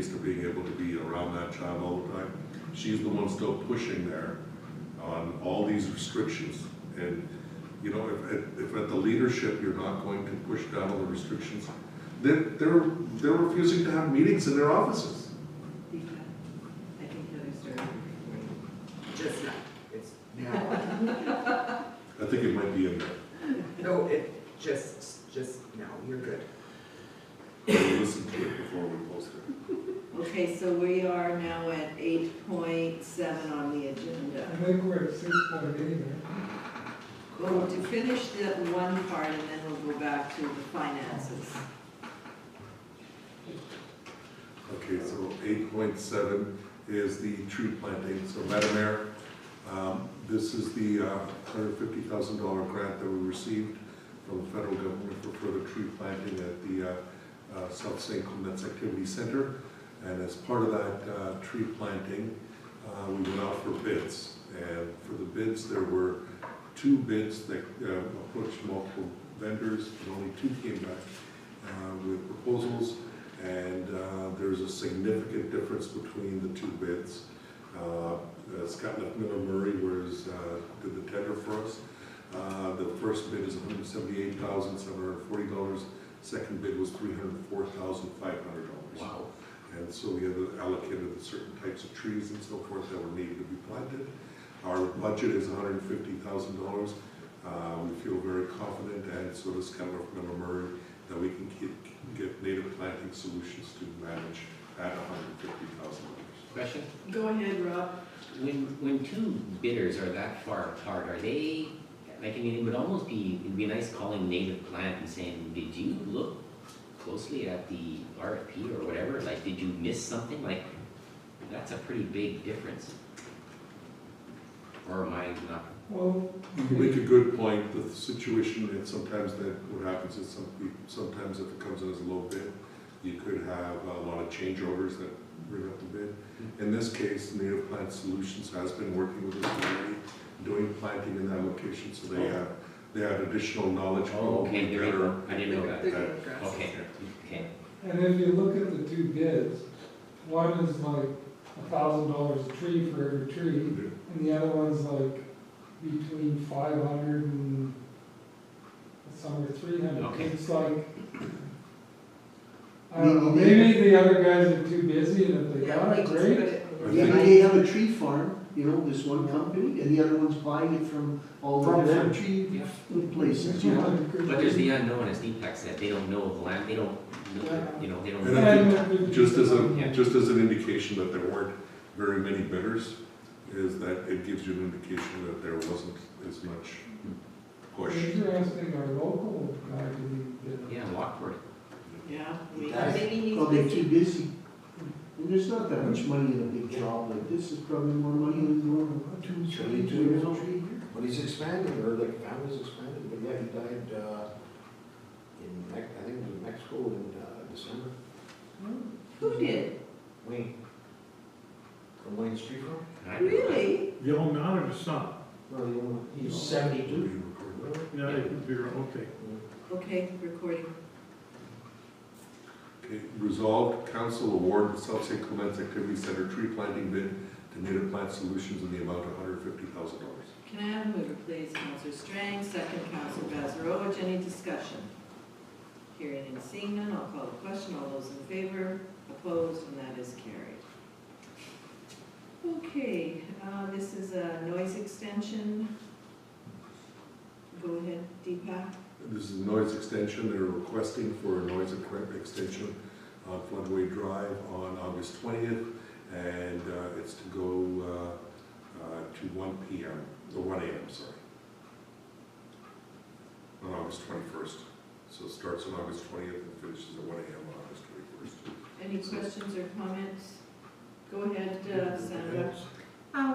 to being able to be around that child all the time. She's the one still pushing there on all these restrictions. And, you know, if at the leadership you're not going to push down all the restrictions, they're refusing to have meetings in their offices. I think Heather started Just now. It's now. I think it might be in there. No, it just now. You're good. We'll listen to it before we post it. Okay, so we are now at 8.7 on the agenda. I think we're at 6.8. Well, to finish that one part, and then we'll go back to the finances. Okay, so 8.7 is the tree planting. So Madam Mayor, this is the $150,000 grant that we received from the federal government for further tree planting at the South St. Clements Activity Center. And as part of that tree planting, we went out for bids. And for the bids, there were 2 bids that approached multiple vendors, and only 2 came back with proposals. And there's a significant difference between the 2 bids. Scott Miller Murray did the tender for us. The first bid is $178,740. Second bid was $304,500. Wow. And so we had allocated certain types of trees and so forth that were needed to be planted. Our budget is $150,000. We feel very confident, and so does Scott Murray, that we can get native planting solutions to manage at $150,000. Question? Go ahead, Rob. When 2 bidders are that far apart, are they, like, I mean, it'd be nice calling native plant and saying, did you look closely at the RFP or whatever? Like, did you miss something? Like, that's a pretty big difference. Or am I not? Well, You make a good point. The situation, and sometimes what happens is sometimes if it comes in as a low bid, you could have a lot of change orders that bring up the bid. In this case, Native Plant Solutions has been working with us already, doing planting in that location, so they have additional knowledge. Oh, okay, there you go. I didn't know that. Okay. Okay. and if you look at the 2 bids, one is like $1,000 a tree for every tree, and the other one's like between 500 and somewhere 300. Okay. It's like, I don't know, maybe the other guys are too busy, and if they got it, great. Maybe they have a tree farm, you know, this one company, and the other one's buying it from all the different tree places, you know? But there's the unknown, as Deepak said, they don't know the land, they don't know, you know, they don't And know. I think just as an indication that there weren't very many bidders, is that it gives you an indication that there wasn't as much push. Interesting, our local guy didn't bid. Yeah, Lockport. Yeah, we That's maybe he's probably busy. too busy. And there's not that much money in a big job like this, is probably more money than normal. 2 years old tree here. But he's expanding, or like family's expanding, but yeah, he died I think it was in Mexico in December. Who did? Wayne. From Wayne's Tree Farm? Really? The old man or the son? No, he's 72. Yeah, it could be, okay. Okay, recording. Okay, resolved, council award the South St. Clements Activity Center tree planting bid to Native Plant Solutions in the amount of $150,000. Can I have a mover, please? Councillor Strang, second Councillor Bazarowicz. Any discussion? Hearing and seeing none, I'll call the question. All those in favor, opposed, and that is carried. Okay, this is a noise extension. Go ahead, Deepak. This is a noise extension. They're requesting for a noise extension on Floodway Drive on August 20th, and it's to go to 1 p.m., or 1 a.m., sorry, on August 21st. So it starts on August 20th and finishes at 1 a.m. on August 21st. Any questions or comments? Go ahead, Sandra.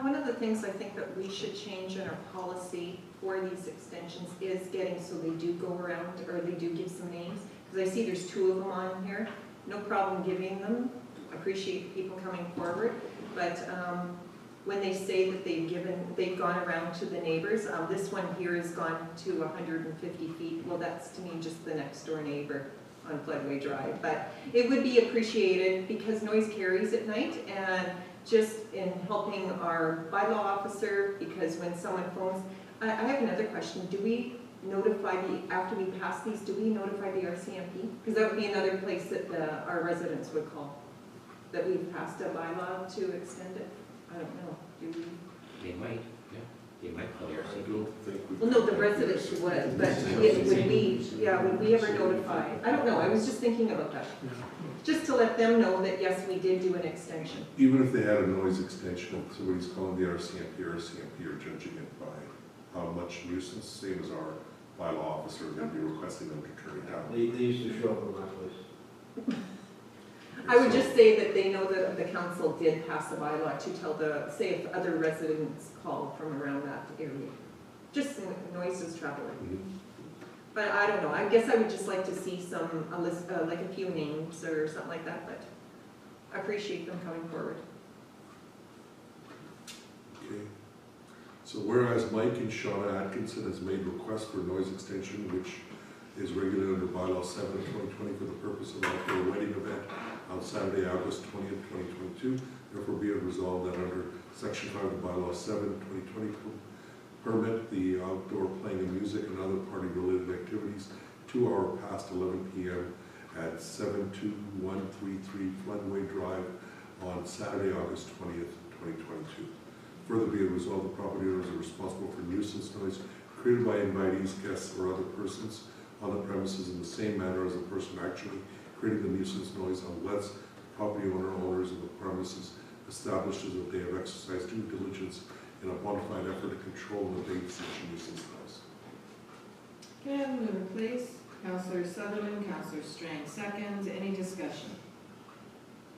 One of the things I think that we should change in our policy for these extensions is getting, so they do go around, or they do give some names, because I see there's 2 of them on here. No problem giving them, appreciate people coming forward, but when they say that they've gone around to the neighbors, this one here has gone to 150 feet, well, that's to me just the next door neighbor. on Floodway Drive, but it would be appreciated because noise carries at night, and just in helping our bylaw officer, because when someone phones, I have another question. Do we notify after we pass these, do we notify the RCMP? Because that would be another place that our residents would call, that we've passed a bylaw to extend it. I don't know, do we? They might, yeah, they might call the I RCMP. don't think we. Well, no, the residents would, but would we ever notify? I don't know, I was just thinking about that. Just to let them know that, yes, we did do an extension. Even if they had a noise extension, if somebody's calling the RCMP are judging it by how much nuisance, same as our bylaw officer, they'd be requesting them to turn it down. They used to show up at my place. I would just say that they know that the council did pass a bylaw to tell say if other residents call from around that area. Just noises traveling. Mhm. But I don't know, I guess I would just like to see a list, like a few names or something like that, but I appreciate them coming forward. Okay. So whereas Mike and Shauna Atkinson has made request for noise extension, which is regulated under bylaw 7 of 2020 for the purpose of outdoor wedding event on Saturday, August 20th, 2022, therefore be it resolved that under section 5 of bylaw 7 of 2020 permit the outdoor playing of music and other party-related activities 2 hours past 11 p.m. at 72133 Floodway Drive on Saturday, August 20th, 2022. Further be it resolved, the property owners are responsible for nuisance noise created by invitees, guests, or other persons on the premises in the same manner as the person actually creating the nuisance noise unless the property owners of the premises establishes that they have exercised due diligence in a bona fide effort to control and abate such nuisance noise. Okay, move in place. Councillor Sutherland, Councillor Strang seconds. Any discussion?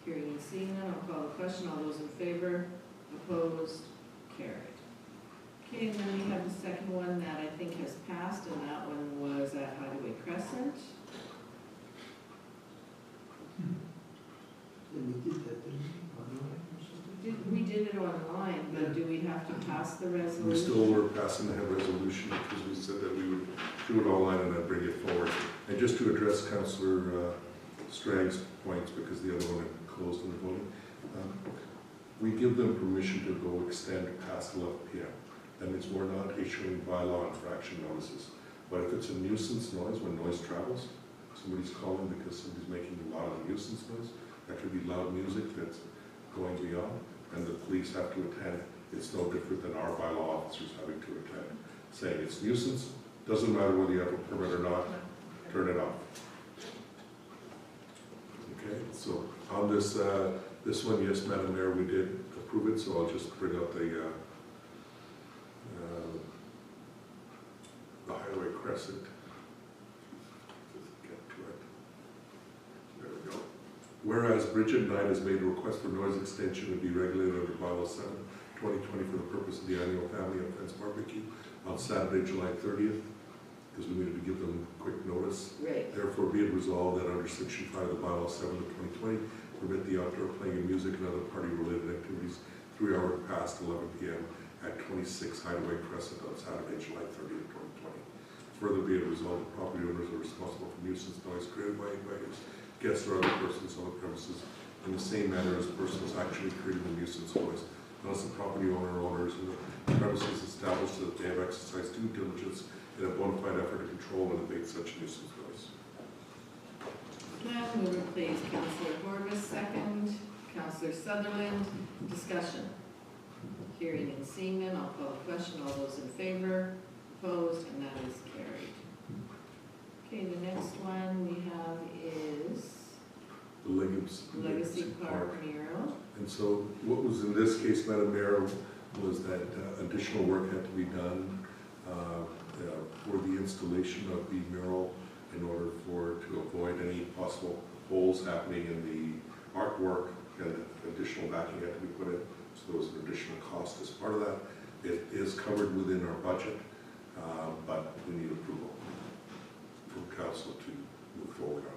Hearing and seeing none, I'll call the question. All those in favor? Opposed? Carried. Okay, and then we have the second one that I think has passed, and that one was at Hideaway Crescent. And we did that, didn't we? Online or something? We did it online, but do we have to pass the resolution? We still were passing the resolution because we said that we would do it online and then bring it forward. And just to address Councillor Strang's points, because the other one had closed in the voting, we give them permission to go extend past 11 p.m. That means we're not issuing bylaw infraction notices. But if it's a nuisance noise, when noise travels, somebody's calling because somebody's making a lot of nuisance noise, that could be loud music that's going beyond, and the police have to attend. It's no different than our bylaw officers having to attend, saying it's nuisance, doesn't matter whether you have a permit or not, turn it off. Okay, so on this, this one, yes, Madam Mayor, we did approve it, so I'll just bring up the Highway Crescent. Just get to it. There we go. Whereas Bridget Knight has made a request for noise extension to be regulated under bylaw 7, 2020 for the purpose of the annual family and friends barbecue on Saturday, July 30th, because we needed to give them quick notice. Right. Therefore, be it resolved that under section 5 of the bylaw 7 of 2020, permit the outdoor playing of music and other party-related activities 3 hours past 11 p.m. at 26 Hideaway Crescent on Saturday, July 30th, 2020. Further, be it resolved that property owners are responsible for nuisance noise created by inviters, guests, or other persons on the premises in the same manner as persons actually creating the nuisance noise, unless the property owner or owners of the premises establish that they have exercised due diligence in a bona fide effort to control and abate such nuisance noise. Now, move in place. Councillor Corbis, second. Councillor Sutherland, discussion. Hearing and seeing none, I'll call the question. All those in favor? Opposed? And that is carried. Okay, the next one we have is The Legacy Park mural. And so what was in this case, Madam Mayor, was that additional work had to be done for the installation of the mural in order to avoid any possible holes happening in the artwork, and additional backing had to be put in. So there was an additional cost as part of that. It is covered within our budget, but we need approval from council to move forward on it.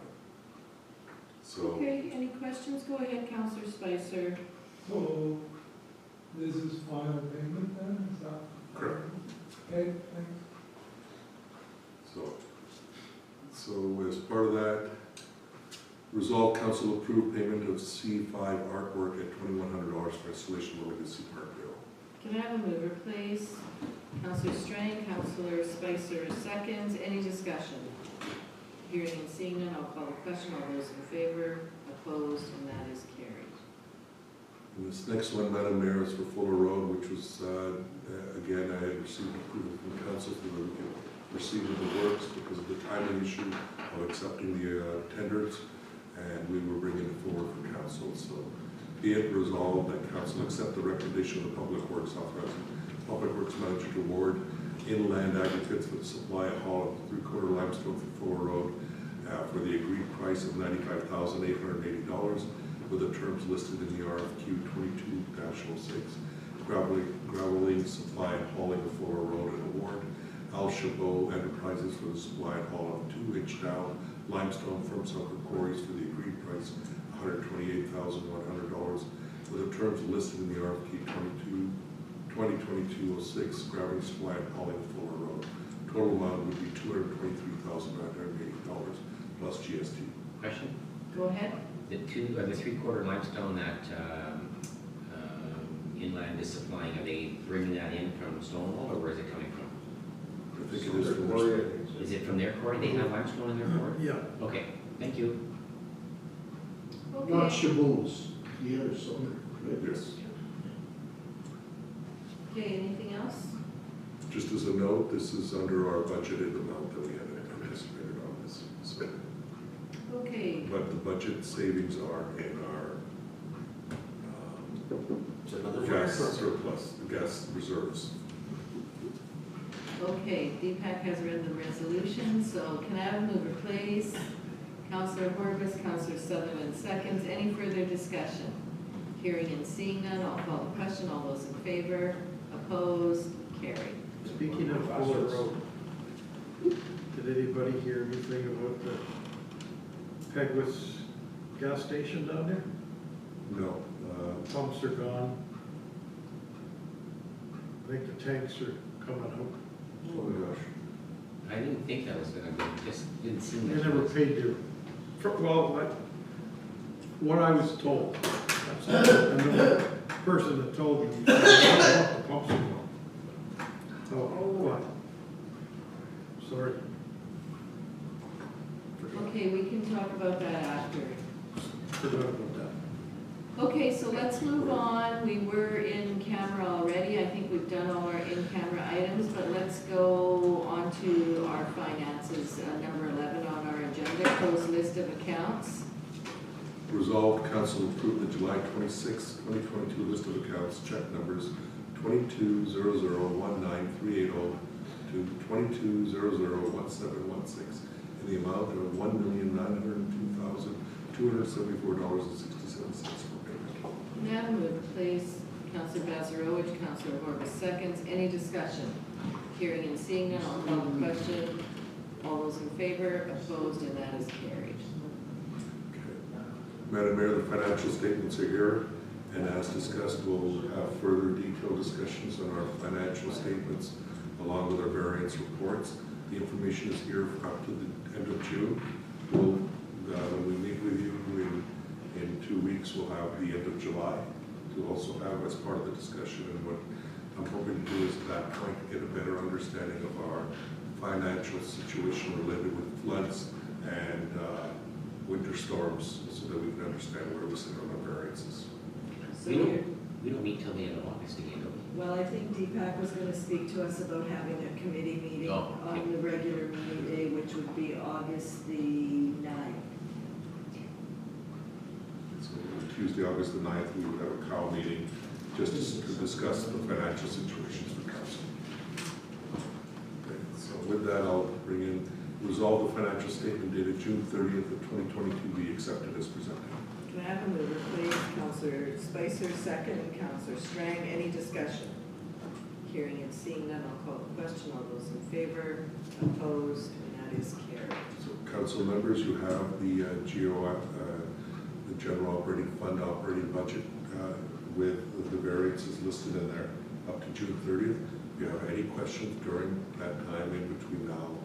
So. Okay, any questions? Go ahead, Councillor Spicer. So, this is final payment then, is that? Correct. Okay, thanks. So as part of that, Resolve council approve payment of C5 artwork at $2,100 for installation of Legacy Park Mural. Can I have a mover, please? Counselor Strang, Counselor Spicer seconds. Any discussion? Hearing and seeing none, I'll call the question. All those in favor, opposed, and that is carried. And this next one, Madam Mayor, is for Fuller Road, which was, again, I had received approval from council for the proceed with the works because of the timing issue of accepting the tenders, and we were bringing it forward from council. So be it resolved that council accept the recommendation of the Public Works authorizing Public Works Manager to award inland aggregates for the supply of haul of 3/4 limestone for Fuller Road for the agreed price of $95,880 with the terms listed in the RFQ 22-06, graveling supply and hauling of Fuller Road and award Al Chabot Enterprises for the supply and haul of 2-inch down limestone from Sucker Quarries for the agreed price of $128,100 with the terms listed in the RFQ 2022-06, graveling supply and hauling of Fuller Road. Total amount would be $223,980 plus GST. Question? Go ahead. The 3/4 limestone that Inland is supplying, are they bringing that in from Stonewall, or where is it coming from? I think it is from the Is it from their quarry? They have limestone in their quarry? Yeah. Okay, thank you. Not Okay. Chabot's, the other side. Yes. Okay, anything else? Just as a note, this is under our budgeted amount that we had anticipated on this. So, Okay. but the budget savings are in our It's another gas fire truck. surplus, the gas reserves. Okay, Deepak has read the resolution, so can I have a mover, please? Counselor Horvath, Counselor Sutherland seconds. Any further discussion? Hearing and seeing none, I'll call the question. All those in favor, opposed, carried. Speaking of Fuller Road, did anybody hear anything about the Pegwas gas station down there? No, Pumps are gone. I think the tanks are coming out. oh my gosh. I didn't think that was gonna be, just didn't seem They like. never paid their, well, what I was told. That's the person that told me, the pumps are gone. Oh, what? Sorry. Okay, we can talk about that after. Forgot about that. Okay, so let's move on. We were in camera already. I think we've done all our in-camera items, but let's go on to our finances. Number 11 on our agenda, closed list of accounts. Resolved, council approved the July 26, 2022 list of accounts, check numbers 22001930 to 22001716 in the amount of $1,902,274.67 for payment. Madam Mover, please. Counselor Bazarowicz, Counselor Horvath seconds. Any discussion? Hearing and seeing none, I'll call the question. All those in favor, opposed, and that is carried. Madam Mayor, the financial statements are here, and as discussed, we'll have further detailed discussions on our financial statements along with our variance reports. The information is here up to the end of June. We'll, when we meet with you in 2 weeks, we'll have the end of July to also have as part of the discussion. And what I'm hoping to do is at that point get a better understanding of our financial situation related with floods and winter storms, so that we can understand where we sit on our variances. So We you're, don't meet till the end of August again, do we? Well, I think Deepak was gonna speak to us about having a committee meeting Oh, okay. on the regular meeting day, which would be August the 9th. So Tuesday, August the 9th, we will have a COW meeting just to discuss the financial situations for council. Okay, so with that, I'll bring in, resolve the financial statement dated June 30th of 2022 be accepted as presented. can I have a mover, please? Counselor Spicer, second. Counselor Strang, any discussion? Hearing and seeing none, I'll call the question. All those in favor, opposed, and that is carried. So council members, you have the the general operating fund operating budget with the variances listed in there up to June 30th. If you have any questions during that time in between now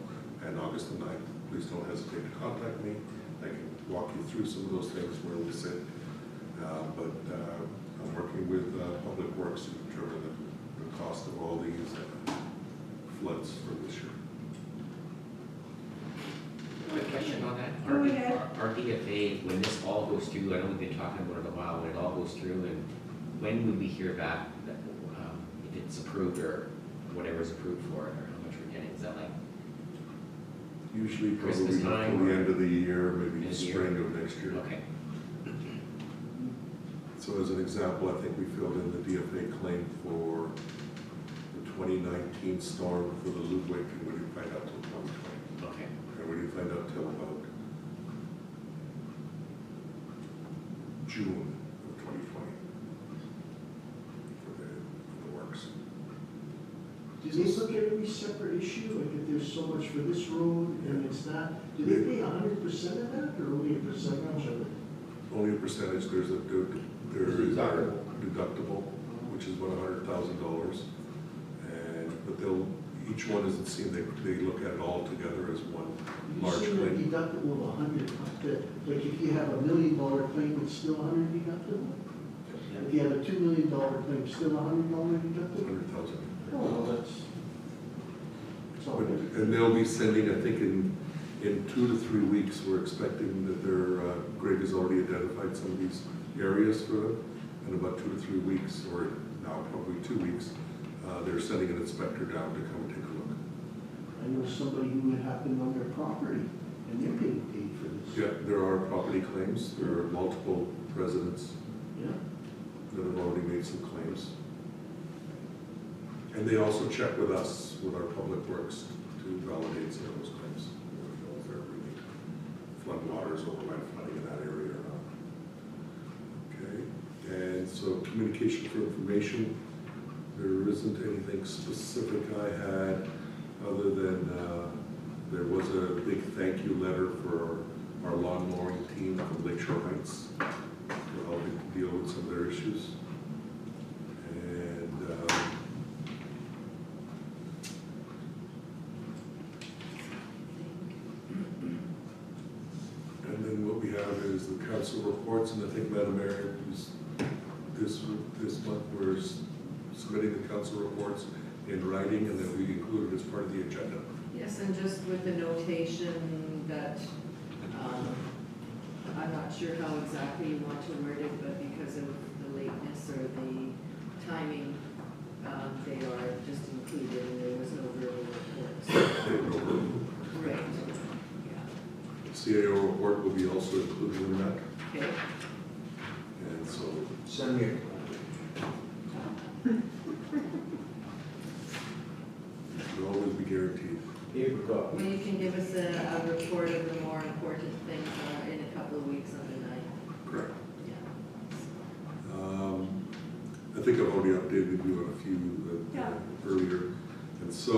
and August the 9th, please don't hesitate to contact me. Thank you. walk you through some of those things where we sit. But I'm working with Public Works to determine the cost of all these floods for this year. Quick question on that. Go ahead. Our DFA, when this all goes through, I know we've been talking about it a while, when it all goes through, and when would we hear back that, if it's approved or whatever's approved for it, or how much we're getting? Is that like, Usually probably Christmas not time till the or end of the year, maybe end of the year? spring of next year. okay, So as an example, I think we filled in the DFA claim for the 2019 storm for the Ludwig, and we didn't find out till 2020. okay. And we didn't find out till about June of 2020 for the works. Do they look at every separate issue, like if there's so much for this road and it's that, do they pay 100% of that or only a percentage of it? Only a percentage, there is a deductible, which is about $100,000. But each one isn't seen, they look at it all together as one large You see the claim. deductible of 100, like if you have $1 million claim, it's still 100 deductible? If you have a $2 million claim, still $100 deductible? 100,000. Oh, well, that's all But- good. And they'll be sending, I think in 2 to 3 weeks, we're expecting that Greg has already identified some of these areas for them. In about 2 to 3 weeks, or now probably 2 weeks, they're sending an inspector down to come and take a look. I know somebody who it happened on their property, and they're getting paid for this. Yeah, there are property claims, there are multiple residents Yeah. that have already made some claims. And they also check with us, with our public works, to validate some of those claims. You know, if there are really flood waters, overland flooding in that area or not. Okay, and so communication for information, there isn't anything specific I had, other than there was a big thank you letter for our lawn mowing team from Lakeshore Heights for helping to deal with some of their issues. And then what we have is the council reports, and I think Madam Mayor, this month we're submitting the council reports in writing, and then we include it as part of the agenda. Yes, and just with the notation that, I'm not sure how exactly you want to word it, but because of the lateness or the timing, they are just included, and there was no verbal reports. Right, yeah, CAO report will be also included in that, okay. and so Send me a it will always be guaranteed. paper copy. Well, you can give us a report of the more important things in a couple of weeks on the night. Correct. Yeah. I think I've already updated you on a few Yeah. earlier. And so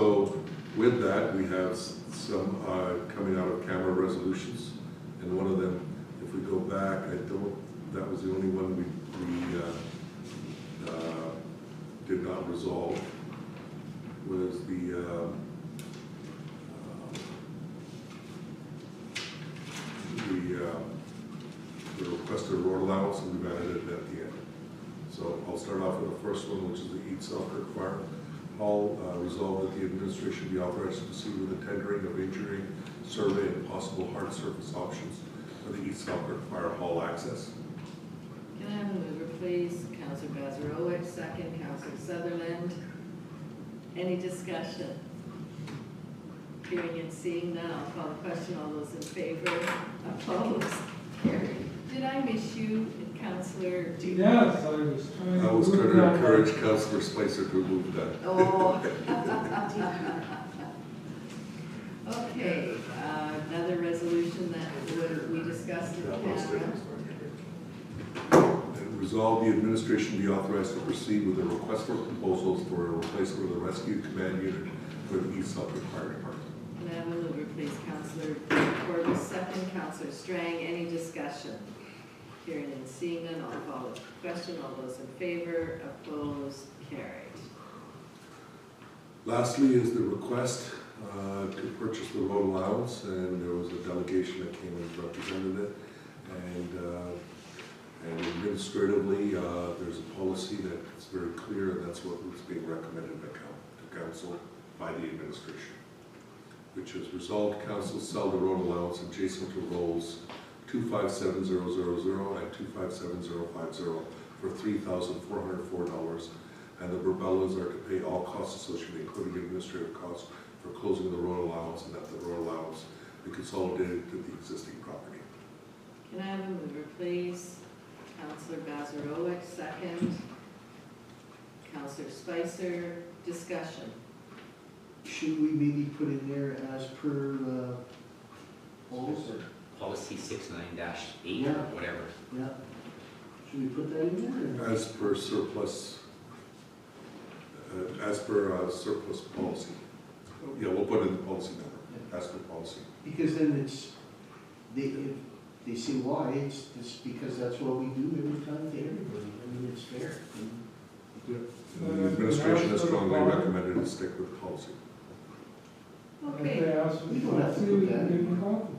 with that, we have some coming out of camera resolutions. And one of them, if we go back, that was the only one we did not resolve, was the requested road allowance, and we've added it at the end. So I'll start off with the first one, which is the East Selkirk Fire Hall. Resolve that the administration be authorized to proceed with the tendering of engineering survey and possible hard surface options for the East Selkirk Fire Hall access. Can I have a mover, please? Counselor Bazarowicz, second. Counselor Sutherland. Any discussion? Hearing and seeing none, I'll call the question. All those in favor? Opposed? Carried. Did I miss you, Counselor? Yes, I was trying to. I was move trying to that. encourage Councillor Spicer to move that. Oh. Okay, another resolution that we discussed in camera. And resolve the administration be authorized to proceed with a request for proposals for a replacement of the rescue command unit for the East Selkirk Fire Department. Can I have a mover, please? Counselor Corbus, second. Counselor Strang, any discussion? Hearing and seeing none, I'll call the question. All those in favor? Opposed? Carried. Lastly is the request to purchase the road allowance, and there was a delegation that came and represented it. And administratively, there's a policy that's very clear, and that's what was being recommended to council by the administration, which is resolved, council sell the road allowance adjacent to rolls 257000 and 257050 for $3,404, and the Burbellas are to pay all costs associated, including administrative costs for closing the road allowance, and that the road allowance be consolidated to the existing property. Can I have a mover, please? Counselor Bazarowick, second. Counselor Spicer, discussion. Should we maybe put in there as per, polls? Policy 69-8 Yeah. or whatever. Yeah. Should we put that in there? As per surplus policy. Yeah, we'll put in the policy number, as per policy. Because then it's, if they say why, it's because that's what we do every time to everybody. I mean, it's fair. The administration has strongly recommended to stick with the policy. If Okay, they ask for We don't have to policy, put we that can in. give them a copy.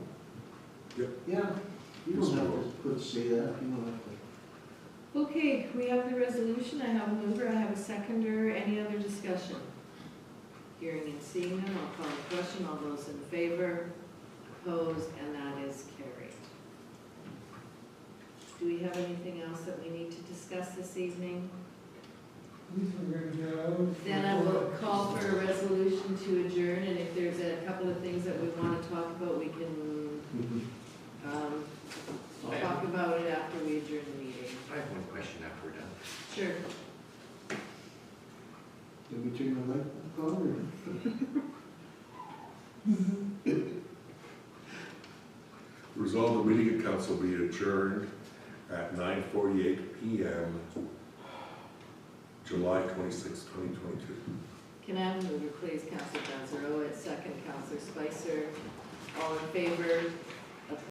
Yeah, you don't have to say that, you don't have to. okay, we have the resolution, I have a mover, I have a seconder, any other discussion? Hearing and seeing none, I'll call the question, all those in favor, opposed, and that is carried. Do we have anything else that we need to discuss this evening? At least we're gonna get out. Then I will call for a resolution to adjourn, and if there's a couple of things that we want to talk about, we can, talk about it after we adjourn the meeting. I have one question after we're done. Sure. Did we turn the light on Resolve the meeting of council be adjourned at 9:48 p.m. July 26, 2022. Can I have a mover, please? Counselor Banzero, second. Counselor Spicer. All in favor,